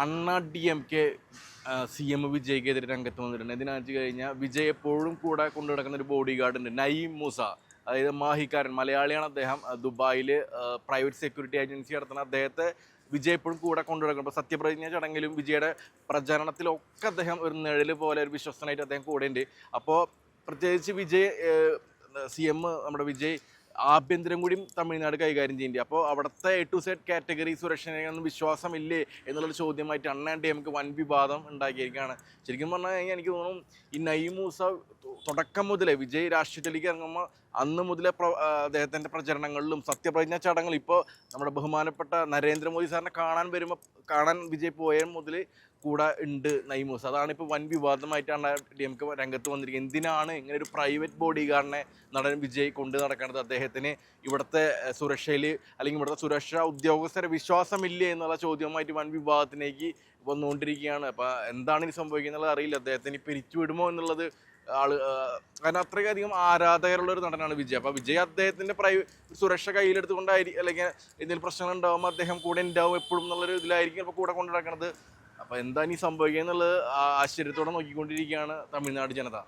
അണ്ണാ DMK CM വിജയ്ക്കെതിരെ രംഗത്ത് വന്നിട്ടുണ്ട്. എന്തിനാണെന്ന് വെച്ച് കഴിഞ്ഞാൽ വിജയ് എപ്പോഴും കൂടെ കൊണ്ടു നടക്കുന്ന ഒരു ബോഡി ഗാർഡ് ഉണ്ട്, നയീം മൂസ. അതായത് മാഹിക്കാരൻ, മലയാളിയാണ് അദ്ദേഹം. ദുബായിൽ പ്രൈവറ്റ് സെക്യൂരിറ്റി ഏജൻസി നടത്തുന്ന അദ്ദേഹത്തെ വിജയ് എപ്പോഴും കൂടെ കൊണ്ടു നടക്കണം. ഇപ്പോൾ സത്യപ്രതിജ്ഞ ചടങ്ങിലും വിജയുടെ പ്രചരണത്തിലൊക്കെ അദ്ദേഹം ഒരു നിഴൽ പോലെ ഒരു വിശ്വസ്തനായിട്ട് അദ്ദേഹം കൂടെ ഉണ്ട്. അപ്പോൾ പ്രത്യേകിച്ച് വിജയ് CM നമ്മുടെ വിജയ് ആഭ്യന്തരം കൂടിയും തമിഴ്നാട് കൈകാര്യം ചെയ്യുന്നുണ്ട്. അപ്പോൾ അവിടുത്തെ A to Z കാറ്റഗറി സുരക്ഷയൊന്നും വിശ്വാസമില്ലേ എന്നുള്ളൊരു ചോദ്യമായിട്ട് അണ്ണാ DMK വൻ വിവാദം ഉണ്ടാക്കിയിരിക്കുകയാണ്. ശരിക്കും പറഞ്ഞു കഴിഞ്ഞാൽ എനിക്ക് തോന്നുന്നു ഈ നയീം മൂസ തുടക്കം മുതലേ വിജയ് രാഷ്ട്രീയത്തിലേക്ക് ഇറങ്ങുമ്പോൾ അന്ന് മുതലേ അദ്ദേഹത്തിൻ്റെ പ്രചരണങ്ങളിലും സത്യപ്രതിജ്ഞ ചടങ്ങുകളും, ഇപ്പോൾ നമ്മുടെ ബഹുമാനപ്പെട്ട നരേന്ദ്രമോദി സാറിനെ കാണാൻ വിജയ് പോയ മുതൽ കൂടെ ഉണ്ട് നയീം മൂസ. അതാണ് ഇപ്പോൾ വൻ വിവാദമായിട്ടാണ് DMK രംഗത്ത് വന്നിരിക്കുന്നത്. എന്തിനാണ് ഇങ്ങനെ ഒരു പ്രൈവറ്റ് ബോഡി ഗാർഡിനെ നടൻ വിജയ് കൊണ്ട് നടക്കുന്നത്? അദ്ദേഹത്തിന് ഇവിടുത്തെ സുരക്ഷയിൽ അല്ലെങ്കിൽ ഇവിടുത്തെ സുരക്ഷാ ഉദ്യോഗസ്ഥരെ വിശ്വാസമില്ലേ എന്നുള്ള ചോദ്യവുമായിട്ട് വൻ വിവാദത്തിലേക്ക് വന്നുകൊണ്ടിരിക്കുകയാണ്. അപ്പോൾ എന്താണ് ഇനി സംഭവിക്കുന്നത് അറിയില്ല. അദ്ദേഹത്തിന് പിരിച്ചുവിടുമോ എന്നുള്ളത് കാരണം അത്രയധികം ആരാധകരുള്ളൊരു നടനാണ് വിജയ്. അപ്പോൾ വിജയ് അദ്ദേഹത്തിൻ്റെ സുരക്ഷ കയ്യിലെടുത്തുകൊണ്ടായിരിക്കും, അല്ലെങ്കിൽ എന്തെങ്കിലും പ്രശ്നങ്ങൾ ഉണ്ടാകുമ്പോൾ അദ്ദേഹം കൂടെ ഉണ്ടാവും എപ്പോഴും എന്നുള്ളൊരു ഇതിലായിരിക്കും ഇപ്പോൾ കൂടെ കൊണ്ടു നടക്കുന്നത്. അപ്പോൾ എന്താ ഇനി സംഭവിക്കുക എന്നുള്ളത് ആശ്ചര്യത്തോടെ നോക്കിക്കൊണ്ടിരിക്കുകയാണ് തമിഴ്നാട് ജനത.